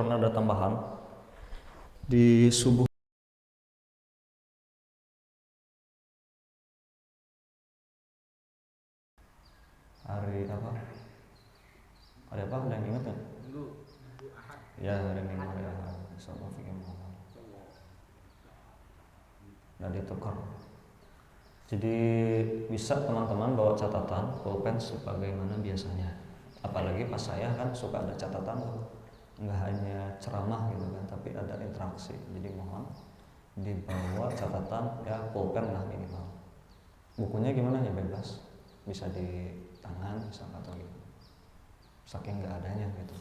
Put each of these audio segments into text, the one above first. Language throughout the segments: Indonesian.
karena ada tambahan di subuh hari apa? Hari apa? Ada yang ingat nggak? Ya, hari Minggu hari Ahad. Nah, ditukar. Jadi bisa teman-teman bawa catatan, pulpen sebagaimana biasanya. Apalagi pas saya kan suka ada catatan tuh, nggak hanya ceramah gitu kan, tapi ada interaksi. Jadi mohon dibawa catatan ya, pulpen lah minimal. Bukunya gimana ya, bebas, bisa di tangan, bisa atau gitu. Saking nggak adanya gitu.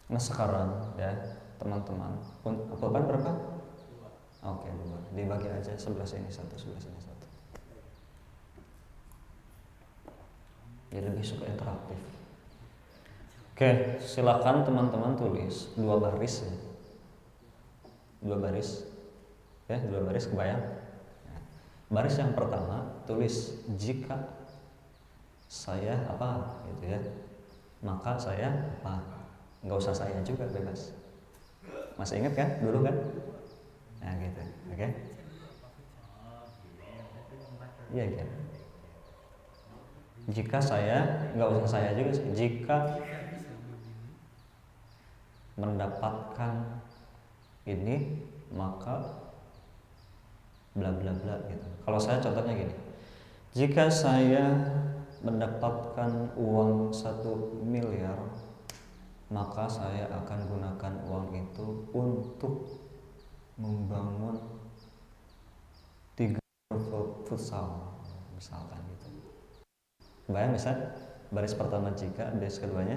Nah sekarang ya teman-teman, pulpen berapa? Oke, 2. Dibagi aja, sebelah sini 1, sebelah sini 1. Jadi lebih suka interaktif. Oke, silakan teman-teman tulis 2 baris ya. 2 baris. Ya, 2 baris kebayang. Baris yang pertama tulis jika saya apa gitu ya. Maka saya apa? Nggak usah saya juga, bebas. Masih ingat kan dulu kan? Nah gitu. Oke. Iya kan. Jika saya, nggak usah saya juga, jika mendapatkan ini maka bla bla bla gitu. Kalau saya contohnya gini, jika saya mendapatkan uang 1 miliar maka saya akan gunakan uang itu untuk membangun 3 futsal misalkan gitu. Bayang bisa baris pertama jika, baris keduanya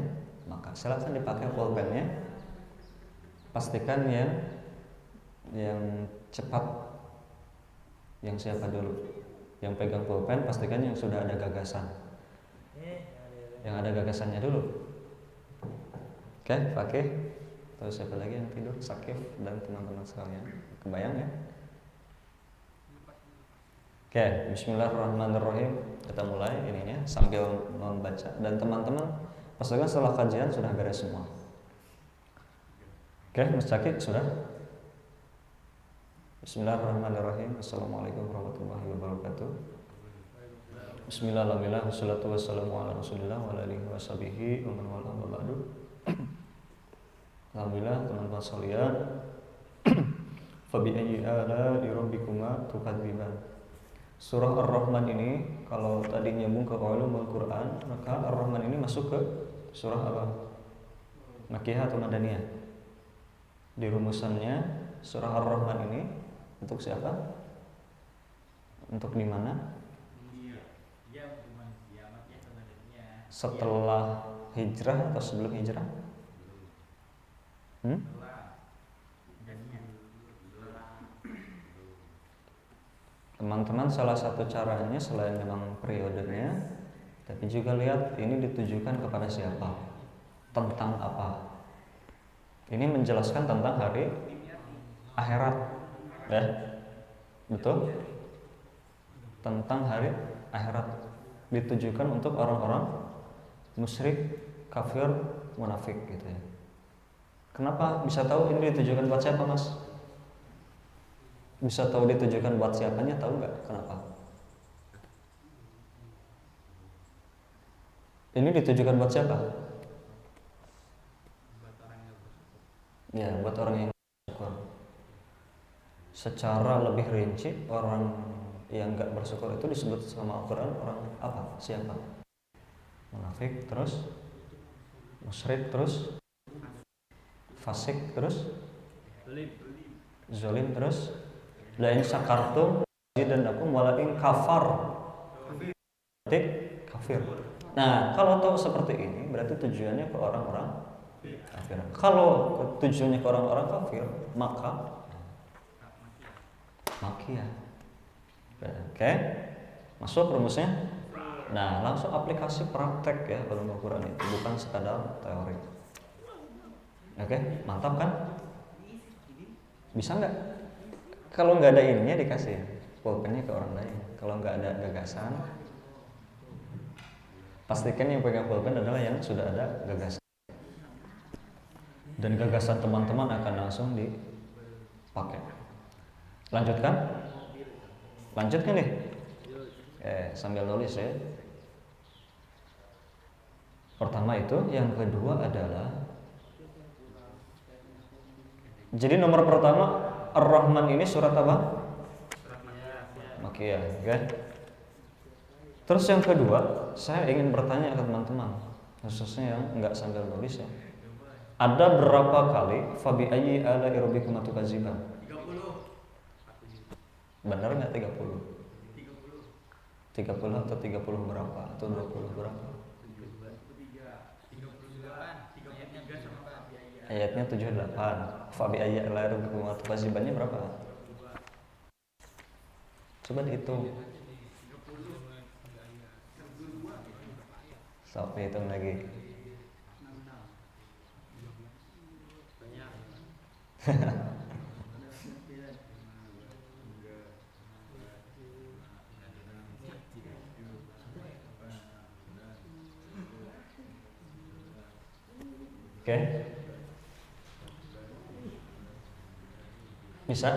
maka. Silakan dipakai pulpennya. Pastikan yang cepat, yang siapa dulu? Yang pegang pulpen pastikan yang sudah ada gagasan. Yang ada gagasannya dulu. Oke, pakai. Terus siapa lagi yang tidur? Sakif dan teman-teman sekalian. Kebayang ya? Oke, bismillahirrahmanirrahim. Kita mulai ininya sambil membaca. Dan teman-teman pastikan setelah kajian sudah beres semua. Oke, Mas Caki sudah? Bismillahirrahmanirrahim. Assalamualaikum warahmatullahi wabarakatuh. Bismillahirrahmanirrahim. Wassalatu wassalamu ala rasulillah wa alihi wa sahbihi wa man wala wa ba'du. Alhamdulillah teman-teman sekalian. Fa bi ayyi ala'i rabbikuma tukadziban. Surah Ar-Rahman ini kalau tadi nyambung ke ulumul Quran, maka Ar-Rahman ini masuk ke surah apa? Makkiyah atau Madaniyah? Di rumusannya surah Ar-Rahman ini untuk siapa? Untuk di mana? Setelah hijrah atau sebelum hijrah? Teman-teman salah satu caranya selain memang periodenya, tapi juga lihat ini ditujukan kepada siapa, tentang apa. Ini menjelaskan tentang hari akhirat, ya, betul? Tentang hari akhirat ditujukan untuk orang-orang musyrik, kafir, munafik gitu ya. Kenapa bisa tahu ini ditujukan buat siapa, Mas? Bisa tahu ditujukan buat siapanya, tahu nggak kenapa? Ini ditujukan buat siapa? Ya, buat orang yang bersyukur. Secara lebih rinci, orang yang nggak bersyukur itu disebut sama Al-Quran orang apa? Siapa? Munafik, terus musyrik, terus fasik, terus zalim, terus lain syakartum dan aku walain kafar kafir. Nah, kalau tahu seperti ini berarti tujuannya ke orang-orang kafir. Kalau tujuannya ke orang-orang kafir, maka makia. Oke, masuk rumusnya. Nah, langsung aplikasi praktek ya dalam Al-Quran itu, bukan sekadar teori. Oke, mantap kan? Bisa nggak? Kalau nggak ada ininya dikasih pulpennya ke orang lain. Kalau nggak ada gagasan, pastikan yang pegang pulpen adalah yang sudah ada gagasan. dan gagasan teman-teman akan langsung dipakai. Lanjutkan nih. Sambil nulis ya. Pertama itu, yang kedua adalah, jadi nomor pertama Ar-Rahman ini surat apa? Makiyah, kan? Terus yang kedua, saya ingin bertanya ke teman-teman, khususnya yang enggak sambil nulis ya. Ada berapa kali fabi ayyi ala'i rabbikuma tukadziban? 30. Benar enggak 30? 30 atau 30 berapa? Atau 20 berapa? Ayatnya 78. Fabi ayyi ala'i rabbikuma tukadzibannya berapa? Coba dihitung. Sampai hitung lagi. Oke. Bisa?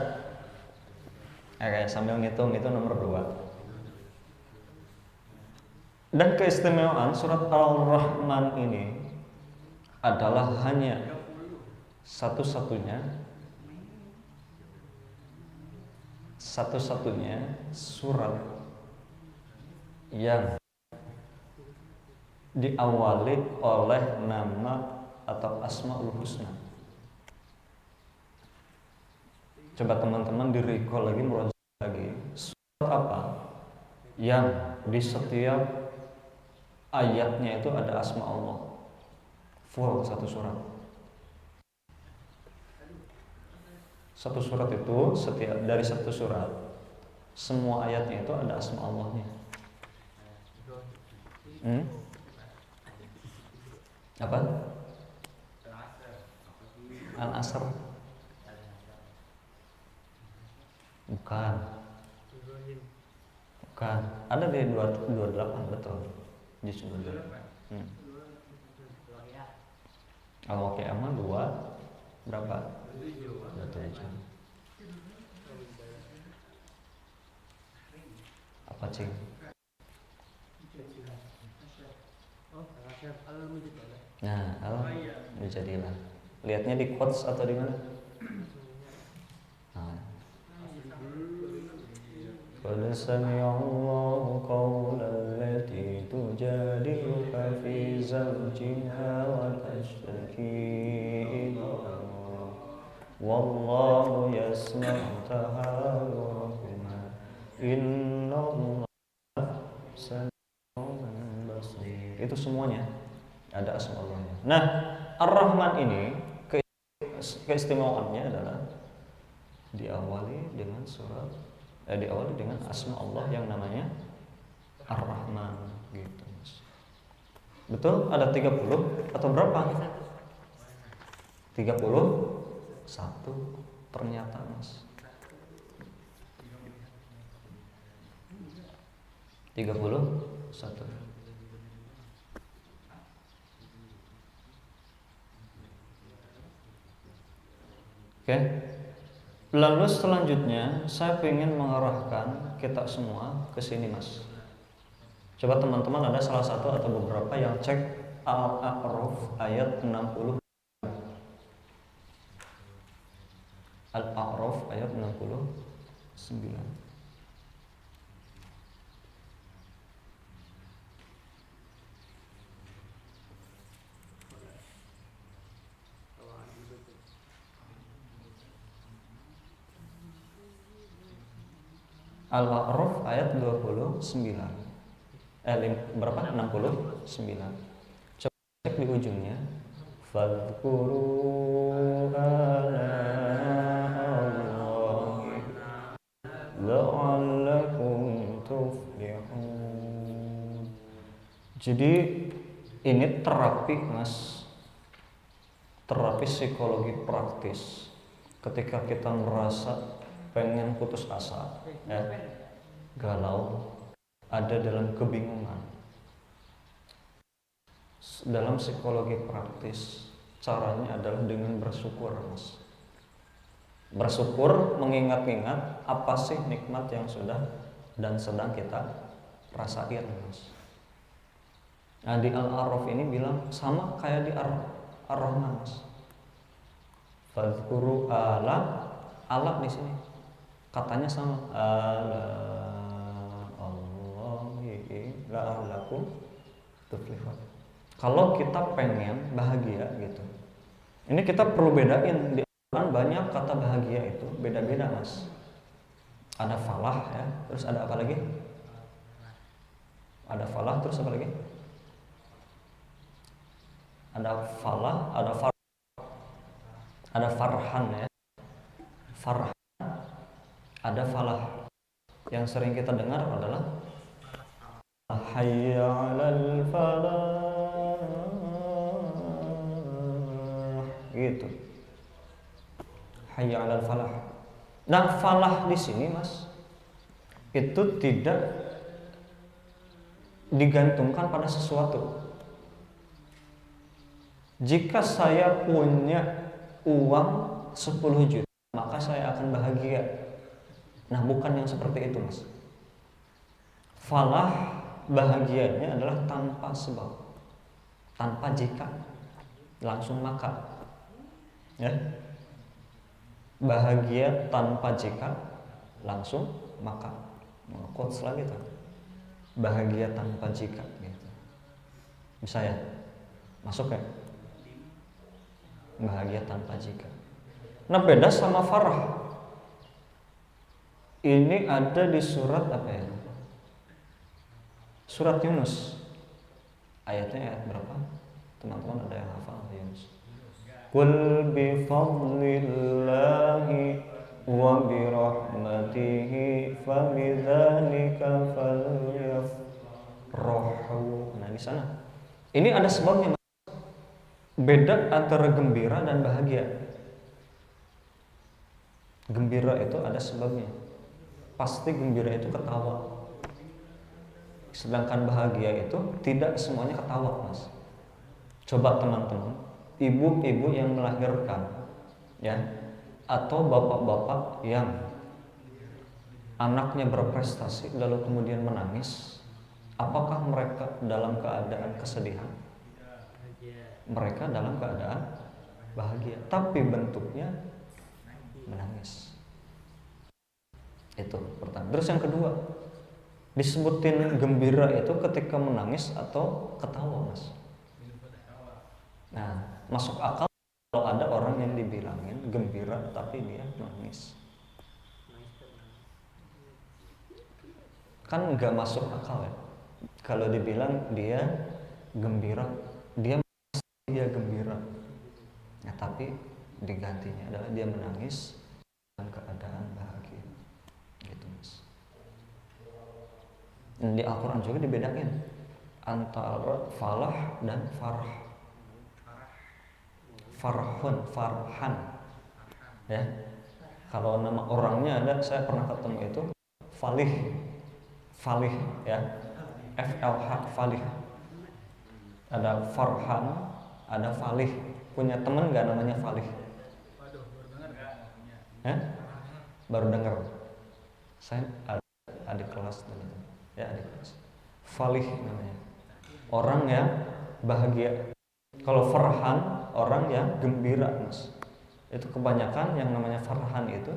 Oke, sambil ngitung itu nomor 2. Dan keistimewaan surat Al-Rahman ini adalah hanya satu-satunya surat yang diawali oleh nama atau Asmaul Husna. Coba teman-teman di-recall lagi, merujak lagi, surat apa yang di setiap ayatnya itu ada asma Allah, full satu surat. Satu surat itu, dari satu surat, semua ayatnya itu ada asma Allahnya. Apa? Al-Asr. Bukan. Ada di 28, betul. Juz 28. Al-Waqi'ah 2 berapa? 27. Apa cing? Nah, al-mujadilah. Lihatnya di quotes atau di mana? Qad sami'a Allahu qawla allati tujadiluka fi zawjiha wa tashtaki ila Allah wallahu yasma'u tahawurakuma innallaha sami'un basir. Itu semuanya ada asma Allahnya. Nah, Ar-Rahman ini keistimewaannya adalah diawali dengan asma Allah yang namanya Ar-Rahman gitu, Mas. Betul? Ada 30 atau berapa? 31 ternyata, Mas. 31. Oke. Lalu selanjutnya saya ingin mengarahkan kita semua ke sini, Mas. Coba teman-teman ada salah satu atau beberapa yang cek Al-A'raf ayat 60. Al-A'raf ayat 69. Al-A'raf ayat 29. Berapa? 69. Coba cek di ujungnya. Fadhkuru Allahi la'allakum tuflihun. Jadi ini terapi, Mas. Terapi psikologi praktis. Ketika kita merasa pengen putus asa, galau, ada dalam kebingungan. Dalam psikologi praktis, Caranya adalah dengan bersyukur, Mas. Bersyukur, mengingat-ingat apa sih nikmat yang sudah dan sedang kita rasain, Mas. Nah, di Al-A'raf ini bilang sama kayak di Ar-Rahman, Mas. Fadhkuru ala di sini katanya sama ala Allahi la'allakum tuflihun. Kalau kita pengen bahagia gitu, ini kita perlu bedain. Di Al-Quran banyak kata bahagia itu beda-beda, Mas. Ada falah ya, terus ada apa lagi? Ada falah, terus apa lagi? Ada falah, ada farhan ya. Farhan, ada falah. Yang sering kita dengar adalah hayya 'alal falah gitu. Hayya 'alal falah. Nah, falah di sini, Mas, itu tidak digantungkan pada sesuatu. Jika saya punya uang 10 juta, maka saya akan bahagia. Nah, bukan yang seperti itu, Mas. Falah bahagianya adalah tanpa sebab, tanpa jika, langsung maka. Ya. Bahagia tanpa jika, langsung maka. Quotes lagi tuh. Bahagia tanpa jika gitu. Bisa ya? Masuk ya? Bahagia tanpa jika. Nah, beda sama farah. Ini ada di surat apa ya? Surat Yunus. Ayatnya ayat berapa? Teman-teman ada yang hafal Yunus? Qul bi fadlillahi wa bi rahmatihi fa bidzalika falyafrahu. Nah, di sana. Ini ada sebabnya. Beda antara gembira dan bahagia. Gembira itu ada sebabnya. Pasti gembira itu ketawa. Sedangkan bahagia itu tidak semuanya ketawa, Mas. Coba teman-teman, ibu-ibu yang melahirkan, ya, atau bapak-bapak yang anaknya berprestasi lalu kemudian menangis, apakah mereka dalam keadaan kesedihan? Mereka dalam keadaan bahagia, tapi bentuknya menangis. Itu pertama. Terus yang kedua, disebutin gembira itu ketika menangis atau ketawa, Mas. Nah, masuk akal kalau ada orang yang dibilangin gembira tapi dia menangis. Kan nggak masuk akal ya. Kalau dibilang dia gembira, dia gembira. Nah, tapi digantinya adalah dia menangis dalam keadaan bahagia. Gitu, Mas. Dan di Al-Quran juga dibedain antara falah dan farah. Farhan. Ya. Kalau nama orangnya ada, saya pernah ketemu itu Falih ya. FLH Falih. Ada Farhan, ada Falih. Punya teman nggak namanya Falih? Waduh, baru dengar nggak namanya? Baru dengar. Saya adik kelas dulu. Ya, adik kelas. Falih namanya. Orang yang bahagia. Kalau Farhan, orang yang gembira, Mas. Itu kebanyakan yang namanya Farhan itu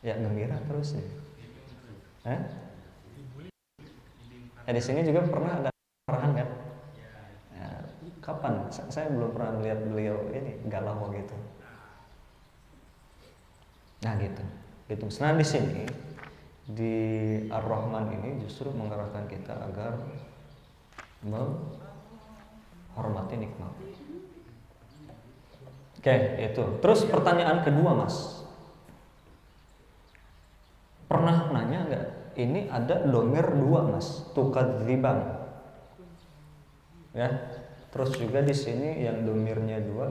ya gembira terus ya. Di sini juga pernah ada Farhan kan? Ya, kapan? Saya belum pernah melihat beliau ini galau gitu. Nah gitu. Nah, di sini di Ar-Rahman ini justru mengarahkan kita agar menghormati nikmat. Oke, itu. Terus pertanyaan kedua, Mas. Pernah nanya nggak? Ini ada domir 2, Mas. Tukadzibang. Ya. Terus juga di sini yang domirnya 2.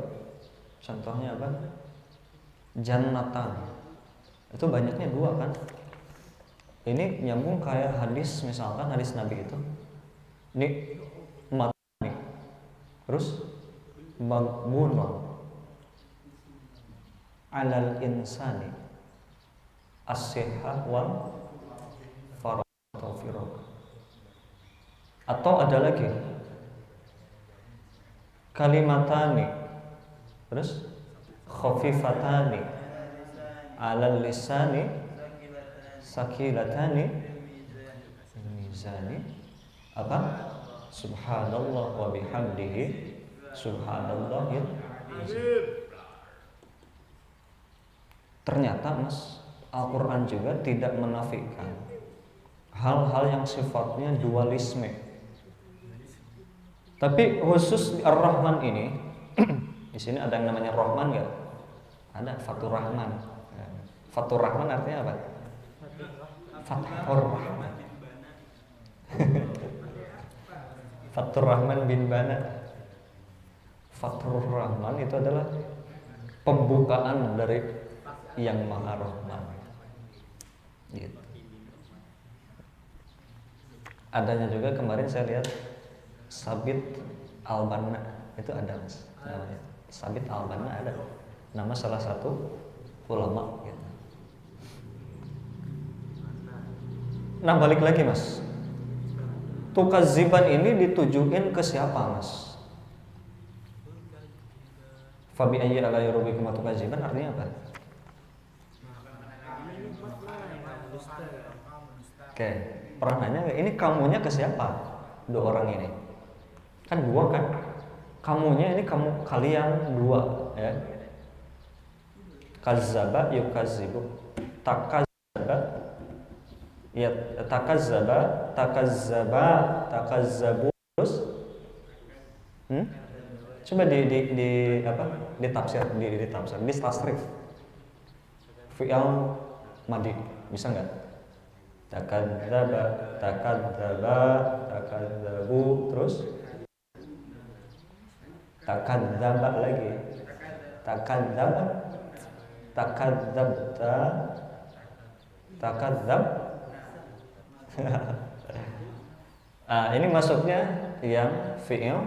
Contohnya apa? Jannatan. Itu banyaknya 2 kan? Ini nyambung kayak hadis, misalkan hadis Nabi itu. Ini umat nih. Terus maghmunun 'alal insani as-sihhah wal faragh. Atau ada lagi kalimatani, terus khafifatani 'alal lisani sakilatani mizani apa? Subhanallah wa bihamdihi subhanallahil azim. Ternyata Mas, Al-Quran juga tidak menafikan hal-hal yang sifatnya dualisme. Tapi khusus Ar-Rahman ini, di sini ada yang namanya Rahman nggak? Ada, Fatur Rahman. Fatur Rahman artinya apa? Fathur Rahman. Fatur Rahman bin Bana. Fatur Rahman itu adalah pembukaan dari yang Maha Rahman. Gitu. Adanya juga kemarin saya lihat Sabit Al-Banna itu ada Mas, namanya Sabit Al-Banna ada, nama salah satu ulama gitu. Nah balik lagi Mas, tukaziban ini ditujuin ke siapa Mas? Fabi ayyi ala yurbikum tukaziban artinya apa? Oke, pernah nanya nggak? Ini kamunya ke siapa? Dua orang ini. Kan dua kan? Kamunya ini kamu kalian dua, ya. Kazzaba yukazibu. Takazzaba ya takazzaba, takazzabu terus coba di apa? Ditafsir, di tasrif. Fi'il madi, bisa nggak? Takadzaba, takadzabu, terus takadzaba lagi, takadzaba, takadzabta, takadzab. Ini masuknya yang fi'il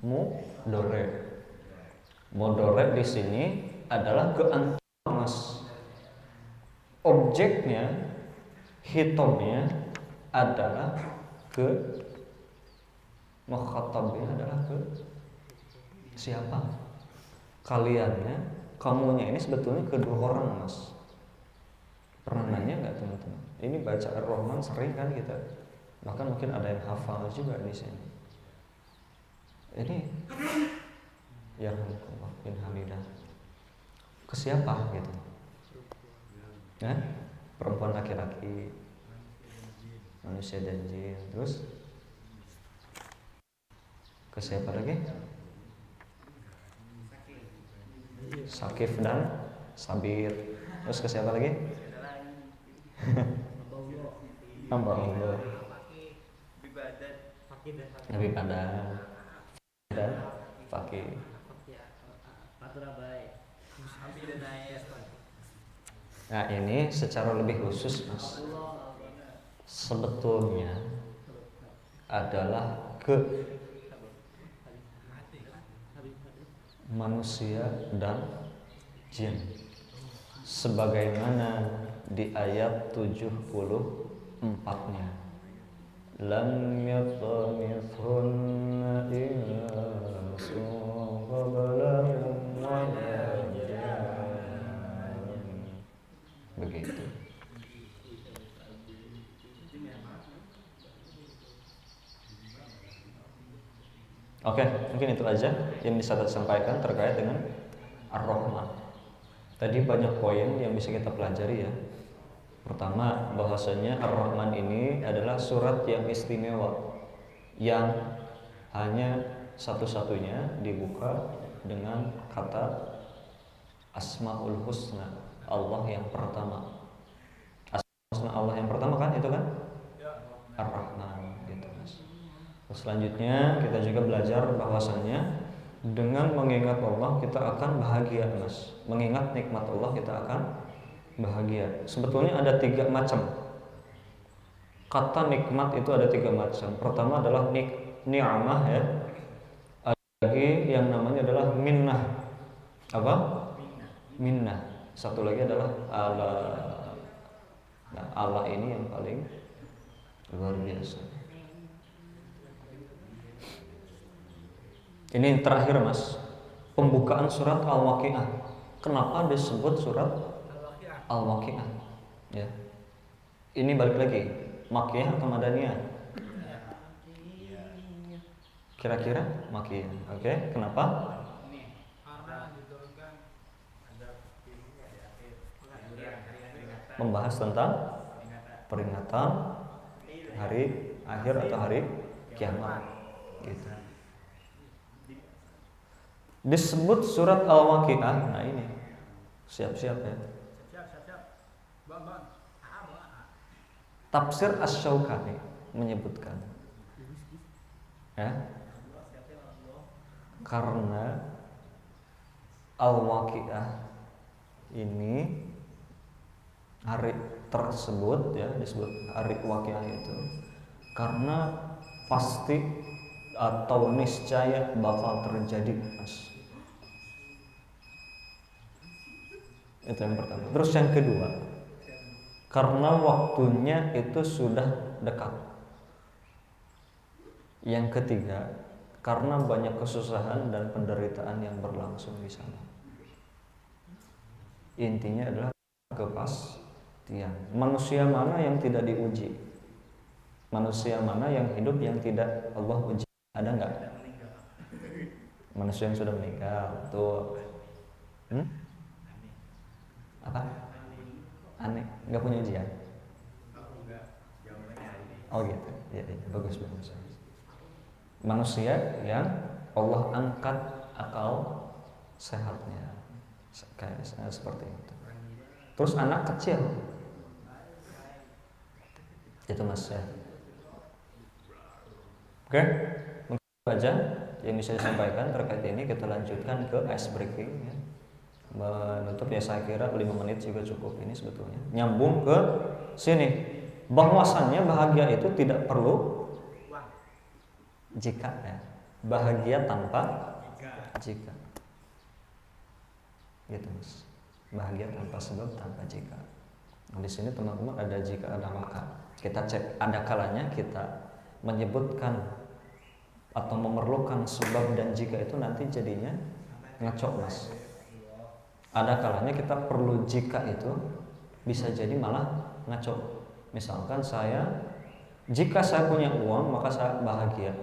mudhari. Mudhari di sini adalah keantara Mas. Objeknya, hitomnya adalah ke, mukhatabnya adalah ke siapa? Kaliannya, kamunya ini sebetulnya kedua orang Mas. Pernah nanya nggak teman-teman? Ini baca Ar-Rahman sering kan kita, bahkan mungkin ada yang hafal juga di sini. Ini ya Allah bin Hamidah ke siapa gitu? Perempuan laki-laki, manusia dan jin, terus ke siapa lagi? Sakif dan Sabir. Terus ke siapa lagi? Hamba Allah. Nabi Padan dan Fakih. Nah ini secara lebih khusus Mas, sebetulnya adalah ke manusia dan jin, sebagaimana di ayat 74-nya, lam yatamithunna insun qablahum wala begitu. Oke, mungkin itu aja yang bisa saya sampaikan terkait dengan Ar-Rahman. Tadi banyak poin yang bisa kita pelajari ya. Pertama, bahwasanya Ar-Rahman ini adalah surat yang istimewa, yang hanya satu-satunya dibuka dengan kata Asmaul Husna, Allah yang pertama. Asmaul Husna Allah yang pertama kan itu kan? Ar-Rahman gitu Mas. Terus selanjutnya kita juga belajar bahwasanya dengan mengingat Allah kita akan bahagia Mas. Mengingat nikmat Allah kita akan bahagia. Sebetulnya ada 3 macam. Kata nikmat itu ada 3 macam. Pertama adalah ni'amah ya. Ada menandai yang namanya adalah minnah. Apa? Minnah. Satu lagi adalah Allah. Nah, Allah ini yang paling luar biasa. Ini terakhir Mas, pembukaan surat Al-Waqiah. Kenapa disebut surat Al-Waqiah? Ya. Ini balik lagi, Makkiyah atau Madaniyah? Kira-kira Makkiyah. Oke, kenapa? Membahas tentang peringatan hari akhir atau hari kiamat. Gitu. Disebut surat Al-Waqiah. Nah ini, siap-siap ya. Tafsir Asy-Syaukani menyebutkan, ya, karena Al-Waqiah ini hari tersebut ya disebut hari Waqiah itu karena pasti atau niscaya bakal terjadi, Mas. Itu yang pertama. Terus yang kedua, karena waktunya itu sudah dekat. Yang ketiga, karena banyak kesusahan dan penderitaan yang berlangsung di sana. Intinya adalah kepastian. Manusia mana yang tidak diuji? Manusia mana yang hidup yang tidak Allah uji? Ada nggak? Manusia yang sudah meninggal, tuh. Apa? Aneh, nggak punya ujian? Oh gitu, ya, bagus. Manusia yang Allah angkat akal sehatnya, kayak seperti itu. Terus anak kecil, itu Mas ya. Oke, mungkin itu aja yang bisa disampaikan terkait ini. Kita lanjutkan ke ice breaking ya. Menutup ya, saya kira 5 menit juga cukup ini sebetulnya. Nyambung ke sini, bahwasannya bahagia itu tidak perlu jika ya. Bahagia tanpa jika. Gitu Mas. Bahagia tanpa sebab, tanpa jika. Nah, di sini teman-teman ada jika, ada maka. Kita cek, ada kalanya kita menyebutkan atau memerlukan sebab dan jika itu nanti jadinya ngacok Mas. Ada kalanya kita perlu jika itu bisa jadi malah ngaco. Misalkan jika saya punya uang maka saya bahagia.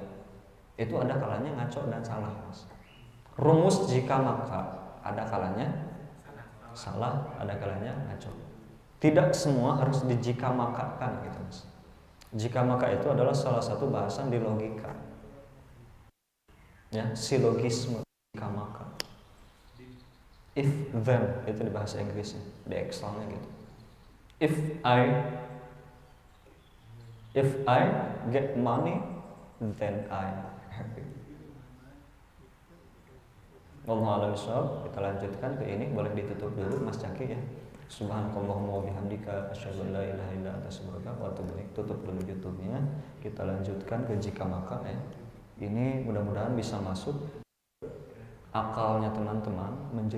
Itu ada kalanya ngaco dan salah Mas. Rumus jika maka ada kalanya salah, ada kalanya ngaco. Tidak semua harus dijika makakan gitu Mas. Jika maka itu adalah salah satu bahasan di logika. Ya, silogisme jika maka. If then itu di bahasa Inggrisnya, di Excelnya gitu. If I get money, then I happy. Wallahu a'lam bishawab. Kita lanjutkan ke ini, boleh ditutup dulu Mas Caki ya. Subhanakallahumma wa bihamdika asyhadu an la ilaha illa anta astaghfiruka wa atubu ilaik. Tutup dulu YouTube-nya. Kita lanjutkan ke jika maka ya. Ini mudah-mudahan bisa masuk akalnya teman-teman menjadi